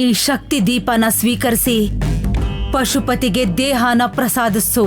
ಈ ಶಕ್ತಿ ದೀಪನ ಸ್ವೀಕರಿಸಿ ಪಶುಪತಿಗೆ ದೇಹನ ಪ್ರಸಾದಿಸು.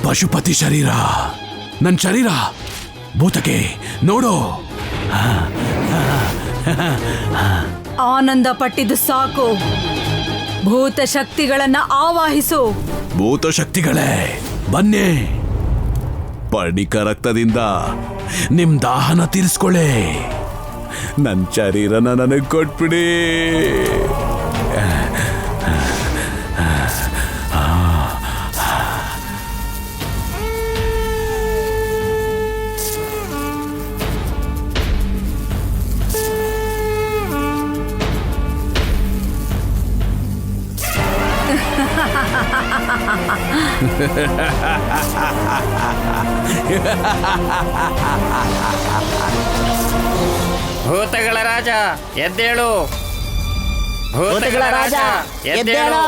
ಪಶುಪತಿ ಶರೀರ, ನನ್ನ ಶರೀರ ಭೂತಕ್ಕೆ ನೋಡು. ಆನಂದ ಪಟ್ಟಿದ್ದು ಸಾಕು. ಭೂತ ಶಕ್ತಿಗಳನ್ನ ಆವಾಹಿಸು. ಭೂತ ಶಕ್ತಿಗಳೇ ಬನ್ನಿ, ಪರ್ಣಿಕ ರಕ್ತದಿಂದ ನಿಮ್ ದಾಹನ ತೀರಿಸ್ಕೊಳ್ಳಿ. ನನ್ನ ಶರೀರನ ನನಗೆ ಕೊಟ್ಬಿಡಿ. ಭೂತಗಳ ರಾಜ ಎದ್ದೇಳು, ಭೂತಗಳ ರಾಜ ಎದ್ದೇಳು.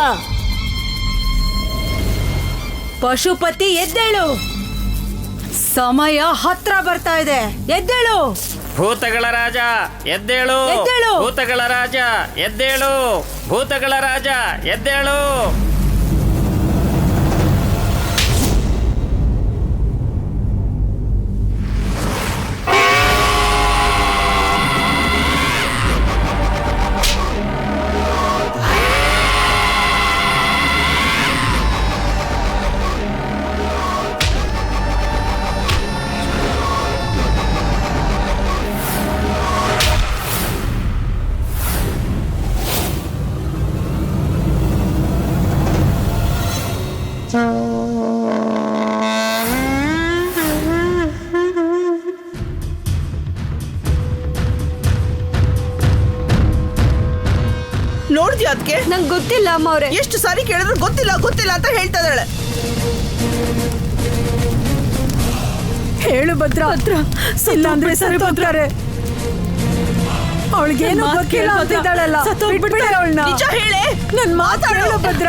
ಪಶುಪತಿ ಎದ್ದೇಳು, ಸಮಯ ಹತ್ರ ಬರ್ತಾ ಇದೆ. ಎದ್ದೇಳು ಭೂತಗಳ ರಾಜ ಎದ್ದೇಳು, ಎದ್ದೇಳು. ಭೂತಗಳ ರಾಜ ಎದ್ದೇಳು, ಭೂತಗಳ ರಾಜ ಎದ್ದೇಳು. ನೋಡ್ದಿ ಅದಕ್ಕೆ? ನಂಗೆ ಗೊತ್ತಿಲ್ಲ ಅಮ್ಮ ಅವ್ರೆ. ಎಷ್ಟು ಸಾರಿ ಕೇಳಿದ್ರು ಗೊತ್ತಿಲ್ಲ ಗೊತ್ತಿಲ್ಲ ಅಂತ ಹೇಳ್ತಾ ಇದ್ದಾಳೆ. ಹೇಳು ಭದ್ರ, ಇಲ್ಲ ಅಂದ್ರೆ ಸತ್ತೋಗ್ತಾರೆ. ಅವಳಿಗೇನು ಗೊತ್ತಿಲ್ಲ ಅಂತಿದ್ದಾಳಲ್ಲ, ಬಿಟ್ಬಿಡಿ ಅವಳನ್ನ. ನಿಜ ಹೇಳೆ, ನನ್ ಮಾತಾಡೋ ಭದ್ರ.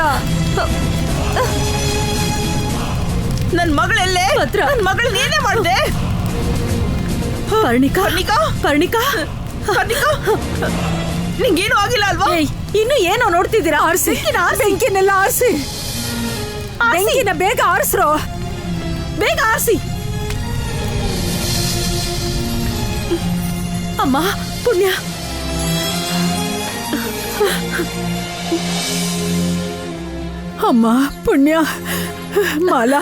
ನನ್ ಮಗಳೆಲ್ಲೇ? ನನ್ ಮಗಳು ನೀನೇ ಮಾಡ್ದೆ? ಪರ್ಣಿಕಾ, ಪರ್ಣಿಕಾ, ಪರ್ಣಿಕಾ, ಪರ್ಣಿಕಾ, ನಿಂಗೇನು ಆಗಿಲ್ಲ ಅಲ್ವಾ? ಇನ್ನು ಏನೋ ನೋಡ್ತಿದ್ದೀರಾ? ಆರ್ಸಿ, ಬೆಂಕಿನೆಲ್ಲ ಆರ್ಸಿ, ಬೆಂಕಿನ ಬೇಗ ಆರಿಸ್ರೋ, ಬೇಗ ಆರಿಸಿ. ಅಮ್ಮ ಪುಣ್ಯ, ಅಮ್ಮ ಪುಣ್ಯ. ಮಾಲಾ,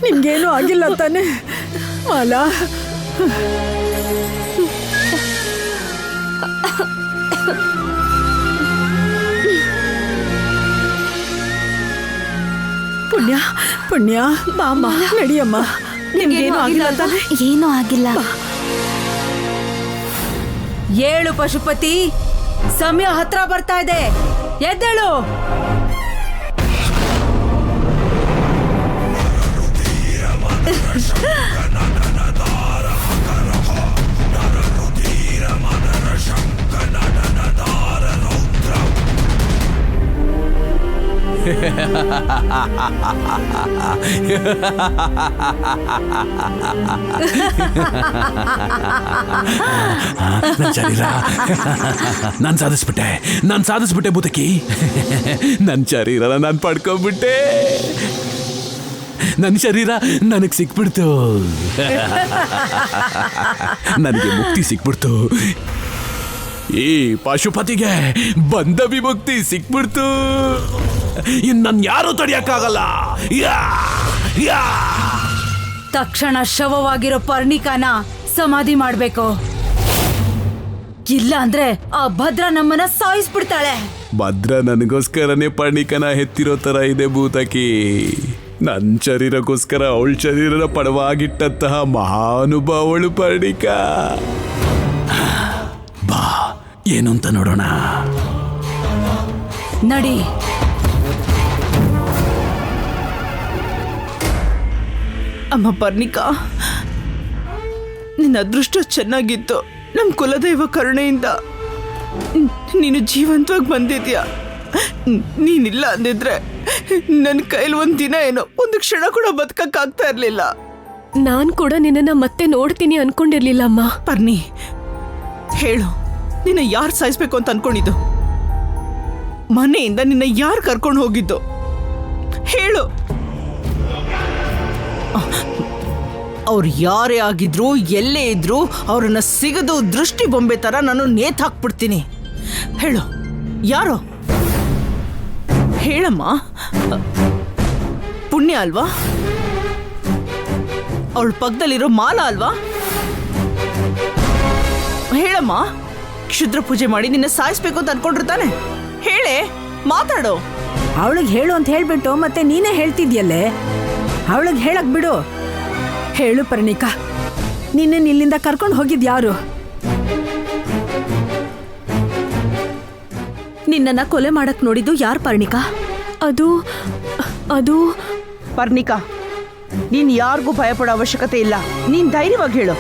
ನಿಮ್ಗೇನು ಆಗಿಲ್ಲ ತಾನೆ? ಮಾಲಾ, ಪುಣ್ಯ ಪುಣ್ಯ, ಬಾಮ್ಮ ನಡಿಯಮ್ಮ. ನಿಮ್ಗೇನು ಆಗಿಲ್ಲ ತಾನೆ? ಏನೂ ಆಗಿಲ್ಲ. ಏಳು ಪಶುಪತಿ, ಸಮಯ ಹತ್ರ ಬರ್ತಾ ಇದೆ. ಎದ್ದೇಳು. ನನ್ನ ಶರೀರ ನಾನು ಸಾಧಿಸ್ಬಿಟ್ಟೆ ಭೂತಕಿ. ನನ್ನ ಶರೀರ ನಾನು ಪಡ್ಕೊಂಡ್ಬಿಟ್ಟೆ. ನನ್ನ ಶರೀರ ನನಗೆ ಸಿಕ್ಬಿಡ್ತು. ನನಗೆ ಮುಕ್ತಿ ಸಿಕ್ಬಿಡ್ತು. ಈ ಪಶುಪತಿಗೆ ಬಂಧ ವಿಮುಕ್ತಿ ಸಿಕ್ಬಿಡ್ತು. ಇನ್ನು ನನ್ನ ಯಾರೂ ತಡೆಯಕ್ಕಾಗಲ್ಲ. ತಕ್ಷಣ ಶವವಾಗಿರೋ ಪರ್ಣಿಕಾನ ಸಮಾಧಿ ಮಾಡ್ಬೇಕು. ಇಲ್ಲ ಅಂದ್ರೆ ಆ ಭದ್ರ ನಮ್ಮನ್ನ ಸಾಯಿಸ್ಬಿಡ್ತಾಳೆ. ಭದ್ರ ನನಗೋಸ್ಕರನೇ ಪರ್ಣಿಕನ ಹೆತ್ತಿರೋ ತರ ಇದೆ ಭೂತಕಿ. ನನ್ನ ಶರೀರಕ್ಕೋಸ್ಕರ ಅವಳ ಶರೀರನ ಪಡವಾಗಿಟ್ಟಂತಹ ಮಹಾನುಭಾವಳು ಪರ್ಣಿಕಾ. ಬಾ, ಏನು ಅಂತ ನೋಡೋಣ. ನಡಿ. ಅಮ್ಮ ಪರ್ಣಿಕಾ, ನಿನ್ನ ಅದೃಷ್ಟ ಚೆನ್ನಾಗಿತ್ತು. ನಮ್ಮ ಕುಲದೈವ ಕರುಣೆಯಿಂದ ನೀನು ಜೀವಂತವಾಗಿ ಬಂದಿದ್ಯಾ. ನೀನಿಲ್ಲ ಅಂದಿದ್ರೆ ನನ್ನ ಕೈಲಿ ಒಂದಿನ ಏನೋ ಒಂದು ಕ್ಷಣ ಕೂಡ ಬದುಕಕ್ಕಾಗ್ತಾ ಇರ್ಲಿಲ್ಲ. ನಾನ್ ಕೂಡ ನಿನ್ನನ್ನ ಮತ್ತೆ ನೋಡ್ತೀನಿ ಅನ್ಕೊಂಡಿರ್ಲಿಲ್ಲ ಅಮ್ಮ. ಪರ್ಣಿ, ಹೇಳು, ನಿನ್ನ ಯಾರು ಸಾಯಿಸ್ಬೇಕು ಅಂತ ಅನ್ಕೊಂಡಿದ್ದು? ಮನೆಯಿಂದ ನಿನ್ನ ಯಾರು ಕರ್ಕೊಂಡು ಹೋಗಿದ್ದು? ಹೇಳು. ಅವ್ರು ಯಾರೇ ಆಗಿದ್ರು, ಎಲ್ಲೇ ಇದ್ರು, ಅವ್ರನ್ನ ಸಿಗದು ದೃಷ್ಟಿ ಬೊಂಬೆ ತರ ನಾನು ನೇತ್ ಹಾಕ್ಬಿಡ್ತೀನಿ. ಹೇಳು, ಯಾರು? ಹೇಳಮ್ಮ. ಪುಣ್ಯ ಅಲ್ವಾ? ಅವಳ ಪಕ್ಕದಲ್ಲಿರೋ ಮಾಲ ಅಲ್ವಾ? ಹೇಳಮ್ಮ. ಕ್ಷುದ್ರ ಪೂಜೆ ಮಾಡಿ ನಿನ್ನ ಸಾಯಿಸ್ಬೇಕು ಅಂತ ಅನ್ಕೊಂಡಿರ್ತಾನೆ. ಹೇಳೆ, ಮಾತಾಡು. ಅವಳಿಗೆ ಹೇಳು ಅಂತ ಹೇಳ್ಬಿಟ್ಟು ಮತ್ತೆ ನೀನೇ ಹೇಳ್ತಿದ್ಯಲ್ಲೇ. ಅವಳಿಗೆ ಹೇಳಕ್ ಬಿಡು. ಹೇಳು ಪರ್ಣಿಕಾ, ನಿನ್ನ ಇಲ್ಲಿಂದ ಕರ್ಕೊಂಡು ಹೋಗಿದ್ ಯಾರು? ನಿನ್ನನ್ನ ಕೊಲೆ ಮಾಡಕ್ ನೋಡಿದ್ದು ಯಾರು ಪರ್ಣಿಕಾ? ಅದು ಪರ್ಣಿಕಾ, ನೀನ್ ಯಾರಿಗೂ ಭಯಪಡೋ ಅವಶ್ಯಕತೆ ಇಲ್ಲ. ನೀನ್ ಧೈರ್ಯವಾಗಿ ಹೇಳು.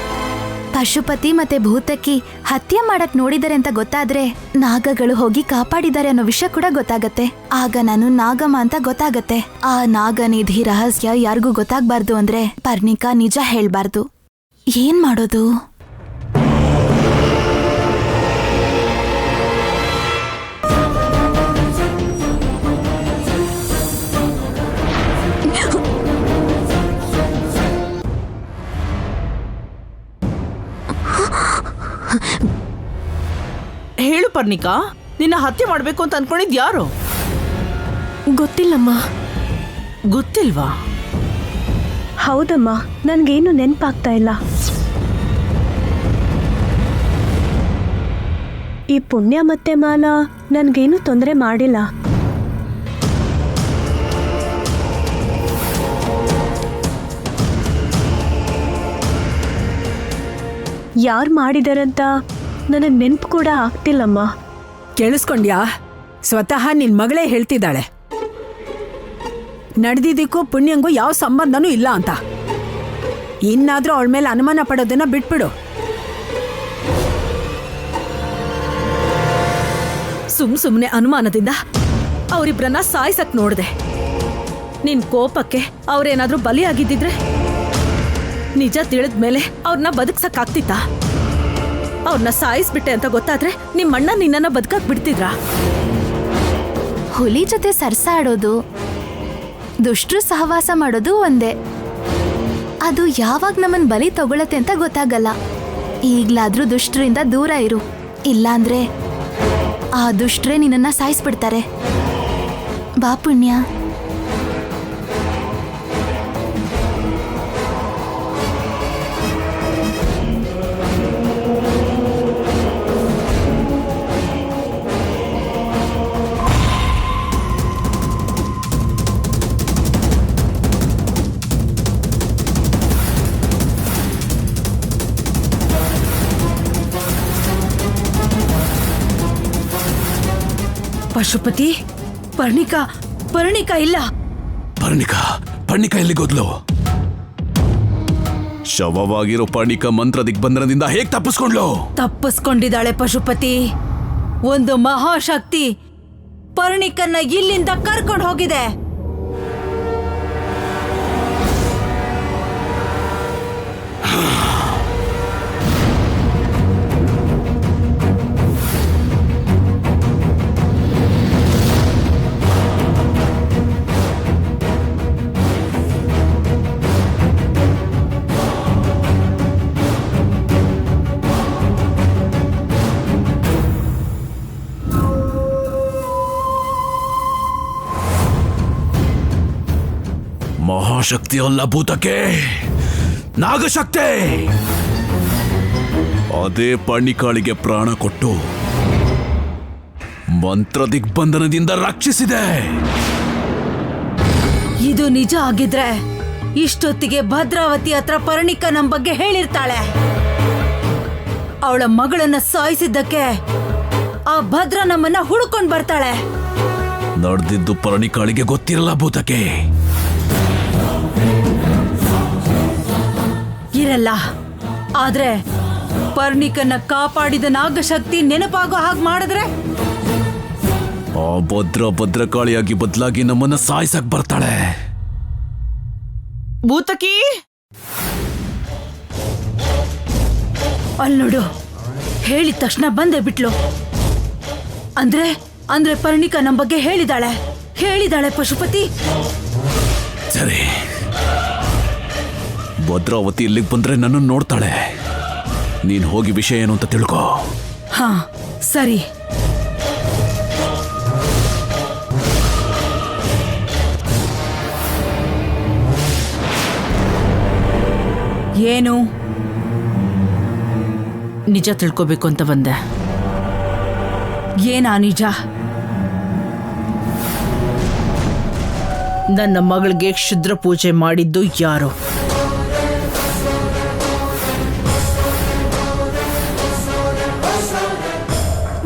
ಪಶುಪತಿ ಮತ್ತೆ ಭೂತಕ್ಕಿ ಹತ್ಯೆ ಮಾಡಕ್ ನೋಡಿದರೆ ಅಂತ ಗೊತ್ತಾದ್ರೆ ನಾಗಗಳು ಹೋಗಿ ಕಾಪಾಡಿದ್ದಾರೆ ಅನ್ನೋ ವಿಷಯ ಕೂಡ ಗೊತ್ತಾಗತ್ತೆ. ಆಗ ನಾನು ನಾಗಮ್ಮ ಅಂತ ಗೊತ್ತಾಗತ್ತೆ. ಆ ನಾಗನಿಧಿ ರಹಸ್ಯ ಯಾರಿಗೂ ಗೊತ್ತಾಗ್ಬಾರ್ದು ಅಂದ್ರೆ ಪರ್ಣಿಕಾ ನಿಜ ಹೇಳ್ಬಾರ್ದು. ಏನ್ ಮಾಡೋದು? ಹೇಳು ಪರ್ಣಿಕಾ, ನಿನ್ನ ಹತ್ಯೆ ಮಾಡ್ಬೇಕು ಅಂತ ಅನ್ಕೊಂಡಿದ್ ಯಾರು? ಗೊತ್ತಿಲ್ಲಮ್ಮ. ಗೊತ್ತಿಲ್ವಾ? ಹೌದಮ್ಮ, ನನ್ಗೇನು ನೆನ್ಪಾಗ್ತಾ ಇಲ್ಲ. ಈ ಪುಣ್ಯ ಮತ್ತೆ ಮಾಲ ನನ್ಗೇನು ತೊಂದರೆ ಮಾಡಿಲ್ಲ. ಯಾರು ಮಾಡಿದಾರಂತ ನನಗೆ ನೆನ್ಪು ಕೂಡ ಆಗ್ತಿಲ್ಲಮ್ಮ. ಕೇಳಿಸ್ಕೊಂಡ್ಯಾ? ಸ್ವತಃ ನಿನ್ ಮಗಳೇ ಹೇಳ್ತಿದ್ದಾಳೆ ನಡೆದಿದ್ದಕ್ಕೂ ಪುಣ್ಯಂಗೂ ಯಾವ ಸಂಬಂಧನೂ ಇಲ್ಲ ಅಂತ. ಇನ್ನಾದ್ರೂ ಅವಳ ಮೇಲೆ ಅನುಮಾನ ಪಡೋದನ್ನ ಬಿಟ್ಬಿಡು. ಸುಮ್ನೆ ಅನುಮಾನದಿಂದ ಅವರಿಬ್ರನ್ನ ಸಾಯಿಸಕ್ ನೋಡ್ದೆ. ನಿನ್ ಕೋಪಕ್ಕೆ ಅವ್ರೇನಾದ್ರೂ ಬಲಿಯಾಗಿದ್ದಿದ್ರೆ ನಿಜ ತಿಳಿದ್ಮೇಲೆ ಅವ್ರನ್ನ ಬದುಕ್ಸಕ್ಕಾಗ್ತಿತ್ತ? ಅವ್ರನ್ನ ಸಾಯಿಸ್ಬಿಟ್ಟೆ ಅಂತ ಗೊತ್ತಾದ್ರೆ ನಿಮ್ಮಣ್ಣ ನಿನ್ನನ್ನ ಬದುಕಕ್ ಬಿಡ್ತಿದ್ರ? ಹುಲಿ ಜೊತೆ ಸರ್ಸಾಡೋದು, ದುಷ್ಟರು ಸಹವಾಸ ಮಾಡೋದು ಒಂದೇ. ಅದು ಯಾವಾಗ ನಮ್ಮನ್ ಬಲಿ ತಗೊಳತ್ತೆ ಅಂತ ಗೊತ್ತಾಗಲ್ಲ. ಈಗ್ಲಾದ್ರೂ ದುಷ್ಟರಿಂದ ದೂರ ಇರು, ಇಲ್ಲಾಂದ್ರೆ ಆ ದುಷ್ಟರೇ ನಿನ್ನನ್ನ ಸಾಯಿಸ್ಬಿಡ್ತಾರೆ. ಬಾ ಪುಣ್ಯ. ಪಶುಪತಿ, ಪರ್ಣಿಕಾ ಇಲ್ಲ. ಪರ್ಣಿಕಾ ಎಲ್ಲಿಗೋದ್ಲು? ಶವವಾಗಿರೋ ಪರ್ಣಿಕಾ ಮಂತ್ರ ದಿಗ್ಬಂಧನದಿಂದ ಹೇಗ್ ತಪ್ಪಿಸ್ಕೊಂಡ್ಲು? ತಪ್ಪಿಸ್ಕೊಂಡಿದ್ದಾಳೆ ಪಶುಪತಿ. ಒಂದು ಮಹಾಶಕ್ತಿ ಪರ್ಣಿಕನ್ನ ಇಲ್ಲಿಂದ ಕರ್ಕೊಂಡು ಹೋಗಿದೆ. ಮಹಾಶಕ್ತಿ ಅಲ್ಲ ಭೂತಕ್ಕೆ, ನಾಗಶಕ್ತಿ. ಅದೇ ಪರ್ಣಿಕಾಳಿಗೆ ಪ್ರಾಣ ಕೊಟ್ಟು ಮಂತ್ರ ದಿಗ್ಬಂಧನದಿಂದ ರಕ್ಷಿಸಿದೆ. ಇದು ನಿಜ ಆಗಿದ್ರೆ ಇಷ್ಟೊತ್ತಿಗೆ ಭದ್ರಾವತಿ ಹತ್ರ ಪರ್ಣಿಕಾ ನಮ್ ಬಗ್ಗೆ ಹೇಳಿರ್ತಾಳೆ. ಅವಳ ಮಗಳನ್ನ ಸಾಯಿಸಿದ್ದಕ್ಕೆ ಆ ಭದ್ರ ನಮ್ಮನ್ನ ಹುಡುಕೊಂಡ್ ಬರ್ತಾಳೆ. ನಡೆದಿದ್ದು ಪರ್ಣಿಕಾಳಿಗೆ ಗೊತ್ತಿರಲ್ಲ ಭೂತಕ್ಕೆ. ಇರಲ್ಲ. ಆದ್ರೆ ಪರ್ಣಿಕನ್ನ ಕಾಪಾಡಿದ ನಾಗಶಕ್ತಿ ನೆನಪಾಗೋ ಹಾಗೆ ಮಾಡಿದ್ರೆ ಆ ಭದ್ರಕಾಳಿಯಾಗಿ ಬದಲಾಗಿ ನಮ್ಮನ್ನ ಸಾಯಿಸಕ್ ಬರ್ತಾಳೆ. ಭೂತಕಿ, ಅಲ್ ನೋಡು, ಹೇಳಿದ ತಕ್ಷಣ ಬಂದೇ ಬಿಟ್ಲು. ಅಂದ್ರೆ ಪರ್ಣಿಕಾ ನಮ್ ಬಗ್ಗೆ ಹೇಳಿದಾಳೆ ಪಶುಪತಿ. ಸರಿ, ಭದ್ರಾವತಿ ಇಲ್ಲಿಗೆ ಬಂದ್ರೆ ನನ್ನ ನೋಡ್ತಾಳೆ. ನೀನ್ ಹೋಗಿ ವಿಷಯ ಏನು ಅಂತ ತಿಳ್ಕೊ. ಹಾ ಸರಿ. ಏನು? ನಿಜ ತಿಳ್ಕೋಬೇಕು ಅಂತ ಬಂದೆ. ಏನಾ ನಿಜ? ನನ್ನ ಮಗಳಿಗೆ ಕ್ಷುದ್ರ ಪೂಜೆ ಮಾಡಿದ್ದು ಯಾರು?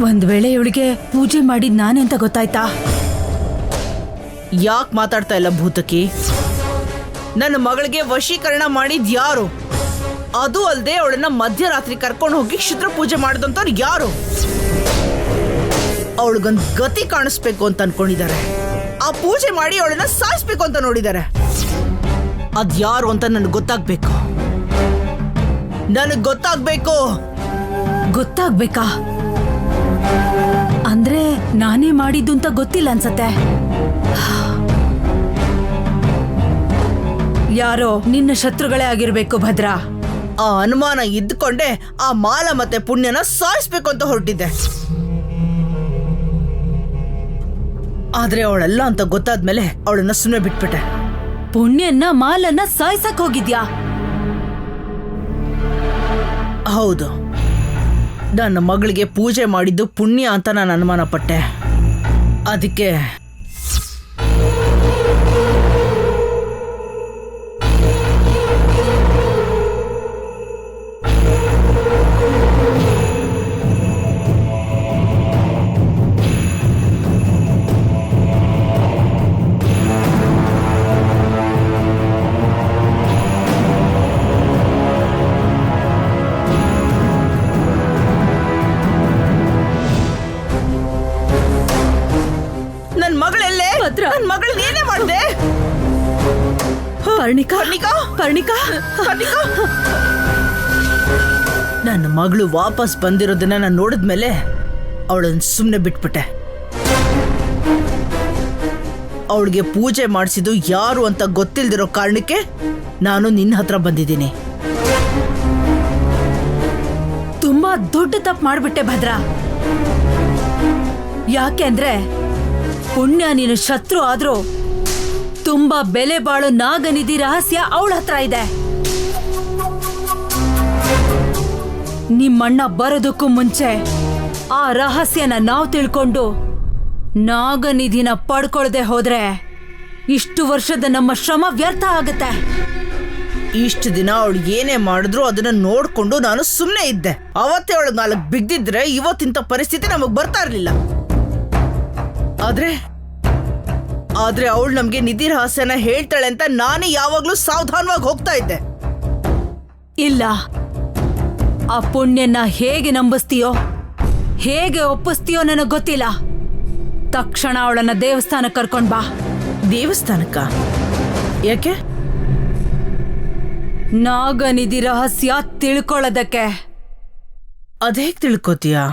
ಒಂದ್ ವೇಳೆ ಇವಳಿಗೆ ಪೂಜೆ ಮಾಡಿದ್ ನಾನೇ ಅಂತ ಗೊತ್ತಾಯ್ತಾ? ಯಾಕೆ ಮಾತಾಡ್ತಾ ಇಲ್ಲ ಭೂತಕಿ? ನನ್ನ ಮಗಳಿಗೆ ವಶೀಕರಣ ಮಾಡಿದ್ ಯಾರು? ಅದು ಅಲ್ಲದೆ ಅವಳನ್ನ ಮಧ್ಯರಾತ್ರಿ ಕರ್ಕೊಂಡು ಹೋಗಿ ಕ್ಷುದ್ರ ಪೂಜೆ ಮಾಡಿದಂತವ್ರು ಯಾರು? ಅವಳಿಗೊಂದು ಗತಿ ಕಾಣಿಸ್ಬೇಕು ಅಂತ ಅನ್ಕೊಂಡಿದ್ದಾರೆ. ಆ ಪೂಜೆ ಮಾಡಿ ಅವಳನ್ನ ಸಾಯಿಸ್ಬೇಕು ಅಂತ ನೋಡಿದ್ದಾರೆ. ಅದ್ಯಾರು ಅಂತ ನನಗೆ ಗೊತ್ತಾಗ್ಬೇಕು. ಗೊತ್ತಾಗ್ಬೇಕಾ? ಅಂದ್ರೆ ನಾನೇ ಮಾಡಿದ್ದು ಅಂತ ಗೊತ್ತಿಲ್ಲ ಅನ್ಸತ್ತೆ. ಯಾರೋ ನಿನ್ನ ಶತ್ರುಗಳೇ ಆಗಿರ್ಬೇಕು ಭದ್ರಾ. ಆ ಅನುಮಾನ ಇದ್ಕೊಂಡೆ ಆ ಮಾಲ ಮತ್ತೆ ಪುಣ್ಯನ ಸಾಯಿಸ್ಬೇಕು ಅಂತ ಹೊರಟಿದ್ದೆ. ಆದ್ರೆ ಅವಳಲ್ಲ ಅಂತ ಗೊತ್ತಾದ್ಮೇಲೆ ಅವಳನ್ನ ಸುಮ್ಮನೆ ಬಿಟ್ಬಿಟ್ಟೆ. ಪುಣ್ಯನ್ನ ಮಾಲನ್ನ ಸಾಯ್ಸಕ್ ಹೋಗಿದ್ಯಾ? ಹೌದು, ನನ್ನ ಮಗಳಿಗೆ ಪೂಜೆ ಮಾಡಿದ್ದು ಪುಣ್ಯ ಅಂತ ನಾನು ಅನುಮಾನ ಪಟ್ಟೆ. ಅದಕ್ಕೆ ನನ್ನ ಮಗಳು ಏನೇ ಮಾಡಿದೆ? ಪರ್ಣಿಕಾ, ನನ್ನ ಮಗಳು ವಾಪಸ್ ಬಂದಿರೋದನ್ನ ನಾನು ನೋಡಿದ್ಮೇಲೆ ಅವಳನ್ನ ಸುಮ್ಮನೆ ಬಿಟ್ಬಿಟ್ಟೆ. ಅವಳಿಗೆ ಪೂಜೆ ಮಾಡಿಸಿದ್ದು ಯಾರು ಅಂತ ಗೊತ್ತಿಲ್ದಿರೋ ಕಾರಣಕ್ಕೆ ನಾನು ನಿನ್ನ ಹತ್ರ ಬಂದಿದ್ದೀನಿ. ತುಂಬಾ ದೊಡ್ಡ ತಪ್ಪು ಮಾಡ್ಬಿಟ್ಟೆ ಭದ್ರಾ. ಯಾಕೆ ಅಂದ್ರೆ ಪುಣ್ಯ ನೀನು ಶತ್ರು ಆದ್ರೂ ತುಂಬಾ ಬೆಲೆ ಬಾಳೋ ನಾಗನಿಧಿ ರಹಸ್ಯ ಅವಳ ಹತ್ರ ಇದೆ. ನಿಮ್ಮಣ್ಣ ಬರೋದಕ್ಕೂ ಮುಂಚೆ ಆ ರಹಸ್ಯನ ನಾವು ತಿಳ್ಕೊಂಡು ನಾಗನಿಧಿನ ಪಡ್ಕೊಳ್ದೆ ಹೋದ್ರೆ ಇಷ್ಟು ವರ್ಷದ ನಮ್ಮ ಶ್ರಮ ವ್ಯರ್ಥ ಆಗತ್ತೆ. ಇಷ್ಟು ದಿನ ಅವಳು ಏನೇ ಮಾಡಿದ್ರು ಅದನ್ನ ನೋಡ್ಕೊಂಡು ನಾನು ಸುಮ್ಮನೆ ಇದ್ದೆ. ಅವತ್ತೇ ಅವಳು 4 ಬಿದ್ದಿದ್ರೆ ಇವತ್ತಿಂತ ಪರಿಸ್ಥಿತಿ ನಮಗ್ ಬರ್ತಾ ಇರ್ಲಿಲ್ಲ. ಆದ್ರೆ ಅವಳು ನಮ್ಗೆ ನಿಧಿ ರಹಸ್ಯನ ಹೇಳ್ತಾಳೆ ಅಂತ ನಾನೇ ಯಾವಾಗ್ಲೂ ಸಾವಧಾನವಾಗಿ ಹೋಗ್ತಾ ಇದ್ದೆ. ಇಲ್ಲ, ಆ ಪುಣ್ಯನ ಹೇಗೆ ನಂಬಿಸ್ತೀಯೋ ಹೇಗೆ ಒಪ್ಪಿಸ್ತೀಯೋ ನನಗೆ ಗೊತ್ತಿಲ್ಲ. ತಕ್ಷಣ ಅವಳನ್ನ ದೇವಸ್ಥಾನಕ್ಕೆ ಕರ್ಕೊಂಡ್ ಬಾ. ದೇವಸ್ಥಾನಕ್ಕ? ಯಾಕೆ? ನಾಗನಿಧಿ ರಹಸ್ಯ ತಿಳ್ಕೊಳ್ಳೋದಕ್ಕೆ. ಅದೇಗ್ ತಿಳ್ಕೊತೀಯಾ?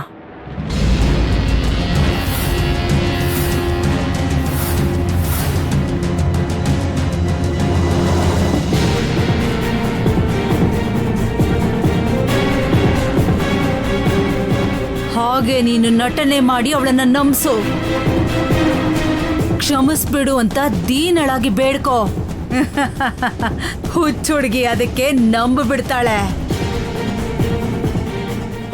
ಹಾಗೆ ನೀನು ನಟನೆ ಮಾಡಿ ಅವಳನ್ನ ನಂಬಿಸು. ಕ್ಷಮಿಸ್ಬಿಡು ಅಂತ ದೀನಳಾಗಿ ಬೇಡ್ಕೋ. ಹುಚ್ಚುಡುಗಿ ಅದಕ್ಕೆ ನಂಬಿಬಿಡ್ತಾಳೆ.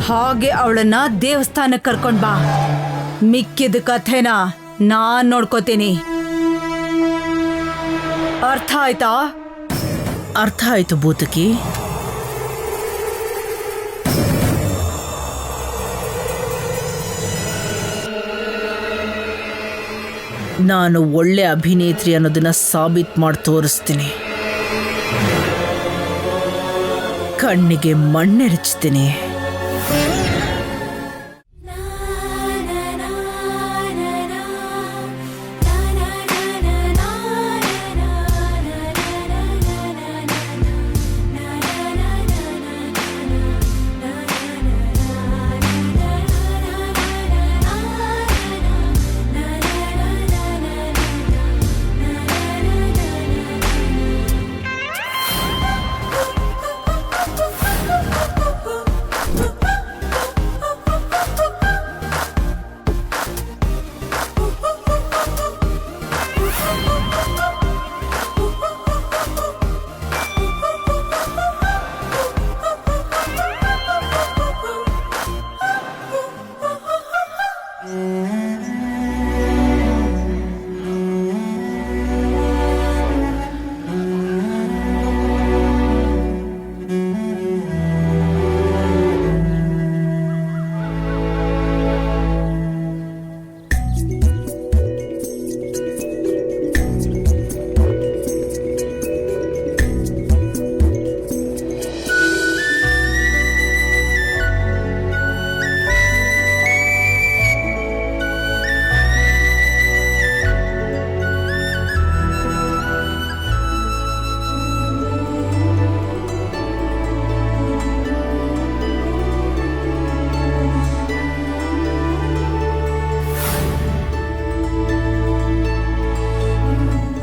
ಹಾಗೆ ಅವಳನ್ನ ದೇವಸ್ಥಾನಕ್ಕೆ ಕರ್ಕೊಂಡ್ ಬಾ. ಮಿಕ್ಕಿದ ಕಥೆನ ನಾನ್ ನೋಡ್ಕೋತೀನಿ. ಅರ್ಥ ಆಯ್ತಾ? ಅರ್ಥ ಆಯ್ತು ಭೂತಕಿ. ನಾನು ಒಳ್ಳೆ ಅಭಿನೇತ್ರಿ ಅನ್ನೋದನ್ನ ಸಾಬೀತು ಮಾಡಿ ತೋರಿಸ್ತೀನಿ. ಕಣ್ಣಿಗೆ ಮಣ್ಣೆರಚ್ತೀನಿ.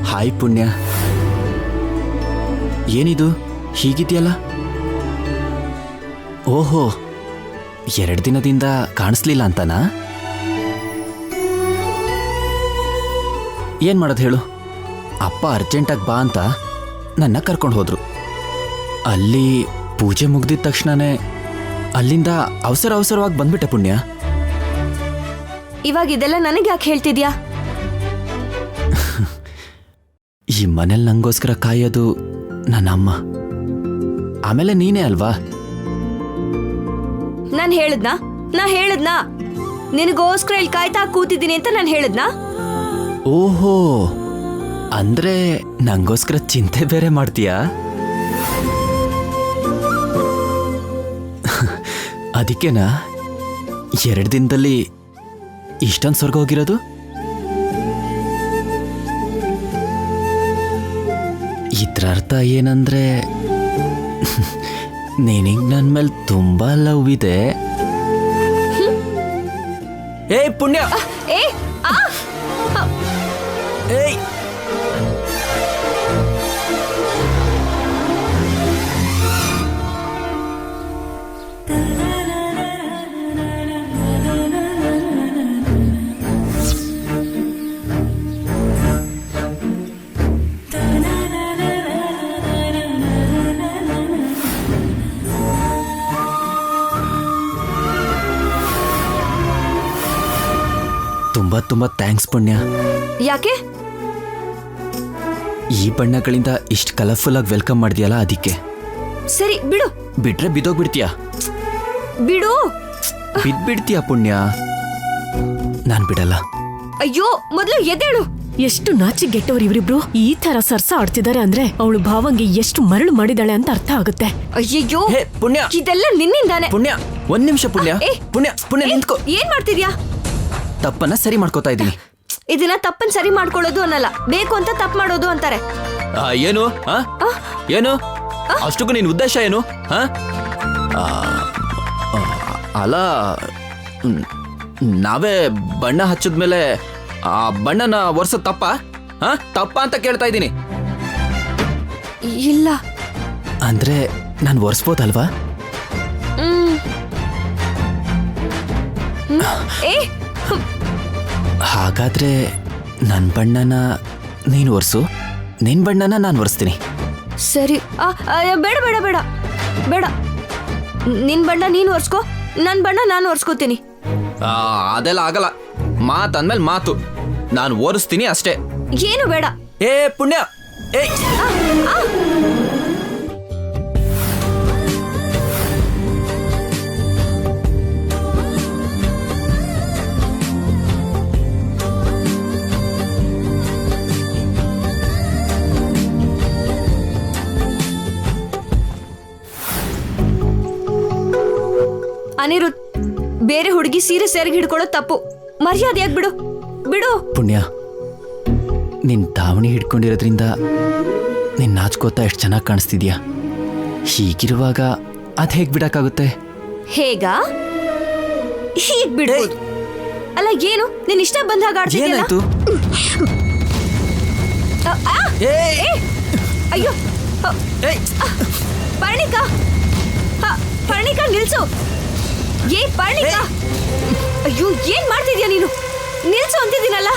ಹಾಯ್ ಪುಣ್ಯ, ಏನಿದು ಹೀಗಿದೆಯಲ್ಲ? ಓಹೋ, 2 ದಿನದಿಂದ ಕಾಣಿಸ್ಲಿಲ್ಲ ಅಂತನಾ? ಏನ್ ಮಾಡೋದು ಹೇಳು? ಅಪ್ಪ ಅರ್ಜೆಂಟಾಗಿ ಬಾ ಅಂತ ನನ್ನ ಕರ್ಕೊಂಡು ಹೋದ್ರು. ಅಲ್ಲಿ ಪೂಜೆ ಮುಗ್ದಿದ ತಕ್ಷಣನೇ ಅಲ್ಲಿಂದ ಅವಸರವಾಗಿ ಬಂದ್ಬಿಟ್ಟೆ ಪುಣ್ಯ. ಇವಾಗ ಇದೆಲ್ಲ ನನಗೆ ಯಾಕೆ ಹೇಳ್ತಿದ್ಯಾ? ಈ ಮನೇಲಿ ನಂಗೋಸ್ಕರ ಕಾಯೋದು ನನ್ನ ಅಮ್ಮ, ಆಮೇಲೆ ನೀನೇ ಅಲ್ವಾ? ನಾನು ಹೇಳಿದ್ನಾ ನಿನಗೋಸ್ಕರ ಇಲ್ಲಿ ಕಾಯ್ತಾ ಕೂತಿದ್ದೀನಿ ಅಂತ ನಾನು ಹೇಳಿದ್ನಾ? ಓಹೋ, ಅಂದ್ರೆ ನಂಗೋಸ್ಕರ ಚಿಂತೆ ಬೇರೆ ಮಾಡ್ತೀಯಾ? ಅದಕ್ಕೇನಾ 2 ದಿನದಲ್ಲಿ ಇಷ್ಟೊಂದು ಸ್ವರ್ಗ ಹೋಗಿರೋದು? ಇದ್ರ ಅರ್ಥ ಏನಂದ್ರೆ ನಿನಗೆ ನನ್ನ ಮೇಲೆ ತುಂಬಾ ಲವ್ ಇದೆ. ಏ ಪುಣ್ಯ, ಏಯ್ ತುಂಬಾ ಥ್ಯಾಂಕ್ಸ್ ಪುಣ್ಯ. ಯಾಕೆ? ಈ ಬಣ್ಣಗಳಿಂದ ಇಷ್ಟು ಕಲರ್ಫುಲ್ ಆಗಿ ವೆಲ್ಕಮ್ ಮಾಡಿದ್ಯಲ್ಲ, ಅದಕ್ಕೆ. ಸರಿ ಬಿಡು. ಬಿಟ್ರೆ ಬಿದ್ದೋಗ್ಬಿಡ್ತೀಯಾ? ಬಿಡು. ಬಿದ್ಬಿಡ್ತೀಯಾ ಪುಣ್ಯ? ನಾನ್ ಬಿಡಲ್ಲ. ಅಯ್ಯೋ, ಮೊದಲು ಎದ್ದೇಳು. ಎಷ್ಟು ನಾಚಿಗೆಟ್ಟವ್ರು ಇವರಿಬ್ರು. ಈ ತರ ಸರ್ಸ ಆಡ್ತಿದ್ದಾರೆ ಅಂದ್ರೆ ಅವಳು ಭಾವಂಗೆ ಎಷ್ಟು ಮರಳು ಮಾಡಿದಾಳೆ ಅಂತ ಅರ್ಥ ಆಗುತ್ತೆ. ಅಯ್ಯಯ್ಯೋ, ಹೇ ಪುಣ್ಯ, ಇದೆಲ್ಲ ನಿನ್ನಿಂದಾನೆ. ಪುಣ್ಯ, 1 ನಿಮಿಷ ಪುಣ್ಯ. ಪುಣ್ಯ ನಿಂತ್ಕೋ. ಏನ್ ಮಾಡ್ತಿದ್ಯಾ? ತಪ್ಪನ್ನ ಸರಿ ಮಾಡ್ಕೋತಾ ಇದ್ದೀನಿ. ಇದನ್ನ ತಪ್ಪನ್ ಸರಿ ಮಾಡ್ಕೊಳ್ಳೋದು ಅನ್ನಲ್ಲ, ಬೇಕು ಅಂತ ತಪ್ಪು ಮಾಡೋದು ಅಂತಾರೆ. ಏನು ಏನು ಅಷ್ಟಕ್ಕೂ ನಿನ್ ಉದ್ದೇಶ ಏನು? ಅಲ್ಲ, ನಾವೇ ಬಣ್ಣ ಹಚ್ಚಿದ್ಮೇಲೆ ಆ ಬಣ್ಣನ ಒರ್ಸೋದ್ ತಪ್ಪ ಅಂತ ಕೇಳ್ತಾ ಇದ್ದೀನಿ. ಇಲ್ಲ ಅಂದ್ರೆ ನಾನು ಒರ್ಸ್ಬೋದಲ್ವಾ? ಹಾಗಾದ್ರೆ ನನ್ ಬಣ್ಣನ ನೀನು ಒರ್ಸು, ನಿನ್ ಬಣ್ಣನ ನಾನು ಒರೆಸ್ತೀನಿ. ಸರಿ. ಬೇಡ ಬೇಡ ಬೇಡ ಬೇಡ, ನಿನ್ ಬಣ್ಣ ನೀನು ಒರ್ಸ್ಕೋ, ನನ್ ಬಣ್ಣ ನಾನು ಒರ್ಸ್ಕೋತೀನಿ. ಅದೆಲ್ಲ ಆಗಲ್ಲ. ಮಾತಂದ್ಮೇಲೆ ಮಾತು. ನಾನು ಒರೆಸ್ತೀನಿ ಅಷ್ಟೇ. ಏನು ಬೇಡ. ಏ ಪುಣ್ಯ, ಅನಿರುದ್, ಬೇರೆ ಹುಡುಗಿ ಸೀರೆ ಸೇರ್ಗೆ ಹಿಡ್ಕೊಳ್ಳೋ ತಪ್ಪು. ಮರ್ಯಾದೆಯಾಗಿ ಬಿಡು ಬಿಡು. ಪುಣ್ಯ, ನಿನ್ ದಾವಣಿ ಹಿಡ್ಕೊಂಡಿರೋದ್ರಿಂದ ನಿನ್ ನಾಚ್ಕೋತಾ ಎಷ್ಟು ಚೆನ್ನಾಗಿ ಕಾಣಿಸ್ತಿದ್ಯಾ. ಹೀಗಿರುವಾಗ ಅದ್ ಹೇಗ್ ಬಿಡಕ್ಕಾಗುತ್ತೆ? ಹೇಗ ಹೀಗ್ ಬಿಡ್ಬೋದು. ಅಲ್ಲ ಏನು ನಿನ್ ಇಷ್ಟ ಬಂದಾಗ ಆಡ್ತಿದ್ಯಲ್ಲ. ಏನಾಯ್ತು? ಅಯ್ಯೋ ಪರ್ಣಿಕಾ, ಪರ್ಣಿಕಾ ನಿಲ್ಸು. ಪರ್ಣಿಕಾ, ಅಯ್ಯೋ ಏನ್ ಮಾಡ್ತಿದ್ಯಾ ನೀನು? ನಿಲ್ಸು ಅಂತಿದ್ದೀನಲ್ಲ.